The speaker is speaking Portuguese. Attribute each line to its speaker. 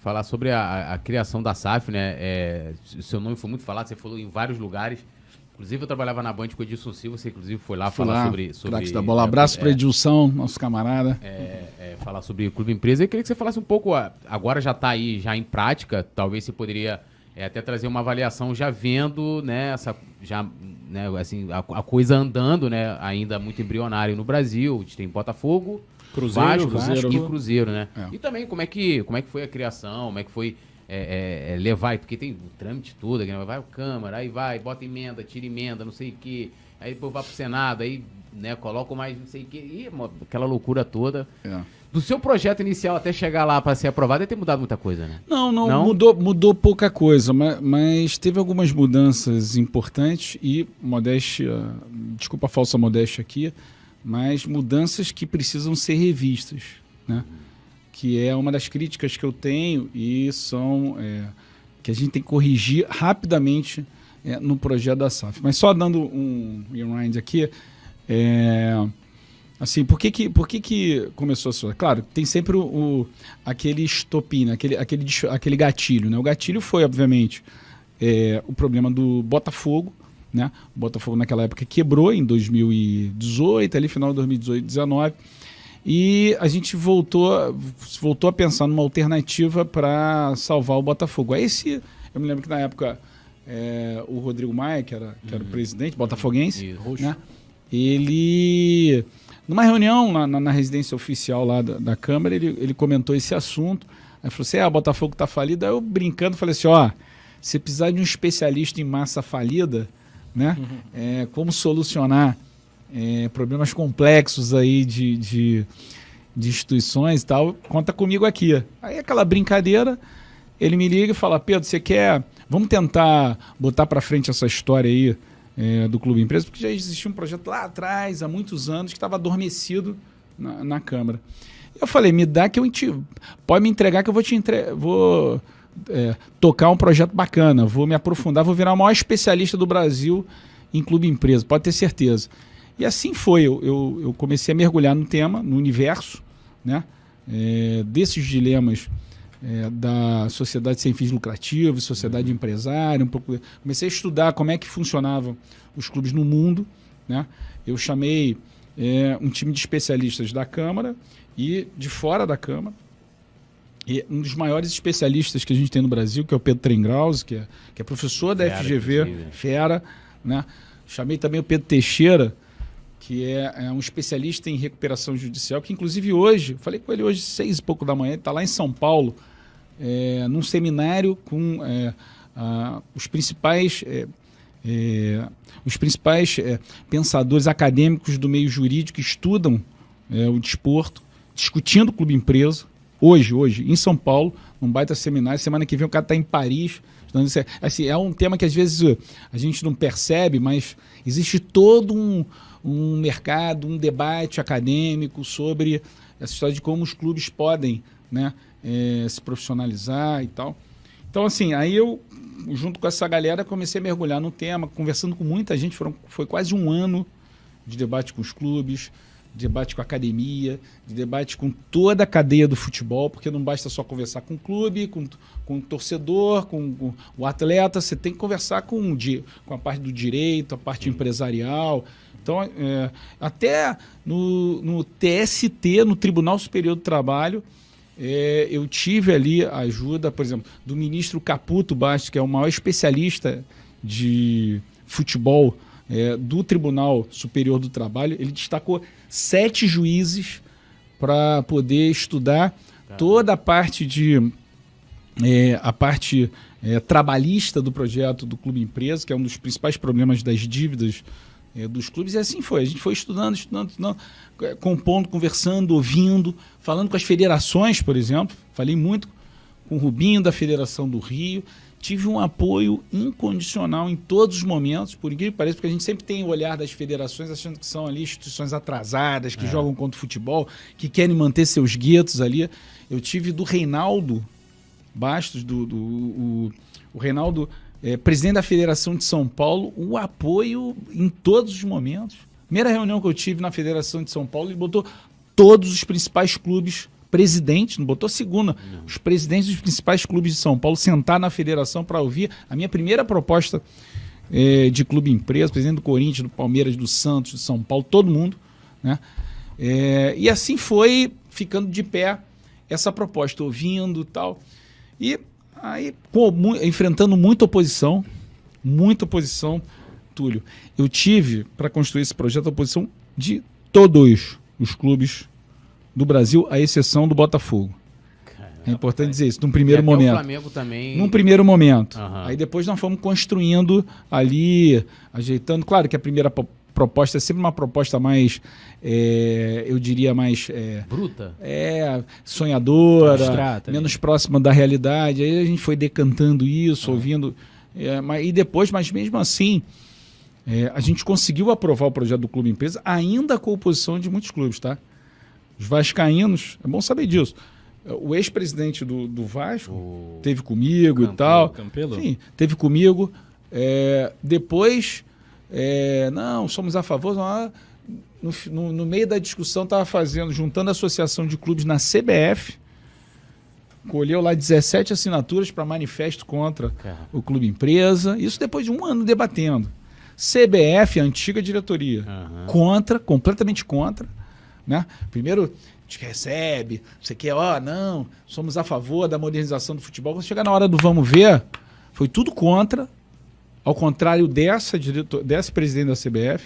Speaker 1: falar sobre a criação da SAF, né? Seu nome foi muito falado, você falou em vários lugares. Inclusive, eu trabalhava na Band com o Edilson Silva, você inclusive foi lá falar sobre
Speaker 2: craques da bola. Abraço para Edilson, nosso camarada.
Speaker 1: Falar sobre o Clube Empresa. Eu queria que você falasse um pouco, agora já está aí já em prática, talvez você poderia até trazer uma avaliação já vendo, né, assim, a coisa andando, né, ainda muito embrionário no Brasil. A gente tem Botafogo, Vasco e Cruzeiro, né? E também como é que foi a criação, como é que foi levar, porque tem o trâmite todo, né? Vai o Câmara, aí vai, bota emenda, tira emenda, não sei o quê, aí depois vai pro Senado, aí, né, coloca mais não sei o quê, e aquela loucura toda. Do seu projeto inicial até chegar lá para ser aprovado, deve ter mudado muita coisa, né?
Speaker 2: Não? Mudou pouca coisa, mas teve algumas mudanças importantes e modéstia, desculpa a falsa modéstia aqui, mas mudanças que precisam ser revistas, né? Que é uma das críticas que eu tenho e são que a gente tem que corrigir rapidamente no projeto da SAF. Mas só dando um rewind aqui, assim, por que começou a sua? Claro, tem sempre aquele estopim, né? aquele gatilho, né? O gatilho foi, obviamente, o problema do Botafogo, né? O Botafogo naquela época quebrou em 2018, ali final de 2018, 2019, e a gente voltou a pensar numa alternativa para salvar o Botafogo. Eu me lembro que na época o Rodrigo Maia, que era o presidente botafoguense, né? Ele, numa reunião na residência oficial lá da Câmara, ele comentou esse assunto. Aí falou assim, o Botafogo tá falido. Aí eu brincando falei assim, se precisar de um especialista em massa falida, né? Como solucionar problemas complexos aí de instituições e tal, conta comigo aqui. Aí aquela brincadeira, ele me liga e fala, Pedro, você quer... Vamos tentar botar para frente essa história aí do Clube Empresa, porque já existia um projeto lá atrás, há muitos anos, que estava adormecido na Câmara. Eu falei, me dá que pode me entregar que eu vou tocar um projeto bacana, vou me aprofundar, vou virar o maior especialista do Brasil em Clube Empresa, pode ter certeza. E assim foi, eu comecei a mergulhar no tema, no universo, né, desses dilemas da sociedade sem fins lucrativos, sociedade empresária, comecei a estudar como é que funcionavam os clubes no mundo, né? Eu chamei um time de especialistas da Câmara e de fora da Câmara, e um dos maiores especialistas que a gente tem no Brasil, que é o Pedro Trengrause, que é professor da FGV, fera, né? Chamei também o Pedro Teixeira, que é um especialista em recuperação judicial, que inclusive hoje, falei com ele hoje 6 e pouco da manhã, ele está lá em São Paulo, num seminário com os principais pensadores acadêmicos do meio jurídico que estudam o desporto, discutindo o Clube Empresa, hoje, em São Paulo, num baita seminário. Semana que vem o cara está em Paris. Assim, é um tema que às vezes a gente não percebe, mas existe todo um mercado, um debate acadêmico sobre essa história de como os clubes podem, né, se profissionalizar e tal. Então, assim, aí eu, junto com essa galera, comecei a mergulhar no tema, conversando com muita gente. Foi quase um ano de debate com os clubes, de debate com a academia, de debate com toda a cadeia do futebol, porque não basta só conversar com o clube, com o torcedor, com o atleta, você tem que conversar com a parte do direito, a parte empresarial. Então, até no TST, no Tribunal Superior do Trabalho, eu tive ali a ajuda, por exemplo, do ministro Caputo Bastos, que é o maior especialista de futebol do Tribunal Superior do Trabalho. Ele destacou 7 juízes para poder estudar toda a parte trabalhista do projeto do Clube Empresa, que é um dos principais problemas das dívidas dos clubes. E assim foi, a gente foi estudando, compondo, conversando, ouvindo, falando com as federações, por exemplo. Falei muito com o Rubinho da Federação do Rio. Tive um apoio incondicional em todos os momentos, por incrível que pareça, porque a gente sempre tem o olhar das federações achando que são ali instituições atrasadas, que jogam contra o futebol, que querem manter seus guetos ali. Eu tive do Reinaldo Bastos, o Reinaldo, presidente da Federação de São Paulo, o apoio em todos os momentos. Primeira reunião que eu tive na Federação de São Paulo, ele botou todos os principais clubes presidentes, não botou segunda, os presidentes dos principais clubes de São Paulo sentar na federação para ouvir a minha primeira proposta de clube empresa, presidente do Corinthians, do Palmeiras, do Santos, do São Paulo, todo mundo, né? E assim foi ficando de pé essa proposta, ouvindo e tal. E aí, enfrentando muita oposição, Túlio. Eu tive, para construir esse projeto, a oposição de todos os clubes do Brasil, à exceção do Botafogo. Caramba, é importante dizer isso, num primeiro momento. O
Speaker 1: Flamengo também.
Speaker 2: Num primeiro momento. Aí depois nós fomos construindo ali, ajeitando. Claro que a primeira proposta é sempre uma proposta mais, eu diria mais...
Speaker 1: bruta?
Speaker 2: Sonhadora,
Speaker 3: abstrata,
Speaker 2: menos próxima da realidade. Aí a gente foi decantando isso, ouvindo... e depois, mas mesmo assim, a gente conseguiu aprovar o projeto do Clube Empresa, ainda com a oposição de muitos clubes, tá? Os vascaínos, é bom saber disso. O ex-presidente do Vasco teve comigo e tal.
Speaker 3: Campelo?
Speaker 2: Sim, teve comigo. Depois, não, somos a favor. No meio da discussão, estava juntando a associação de clubes na CBF. Colheu lá 17 assinaturas para manifesto contra o Clube Empresa. Isso depois de um ano debatendo. CBF, a antiga diretoria, contra, completamente contra. Né? Primeiro, a gente recebe, você quer, não, somos a favor da modernização do futebol. Quando chegar na hora do vamos ver, foi tudo contra, ao contrário dessa presidente da CBF.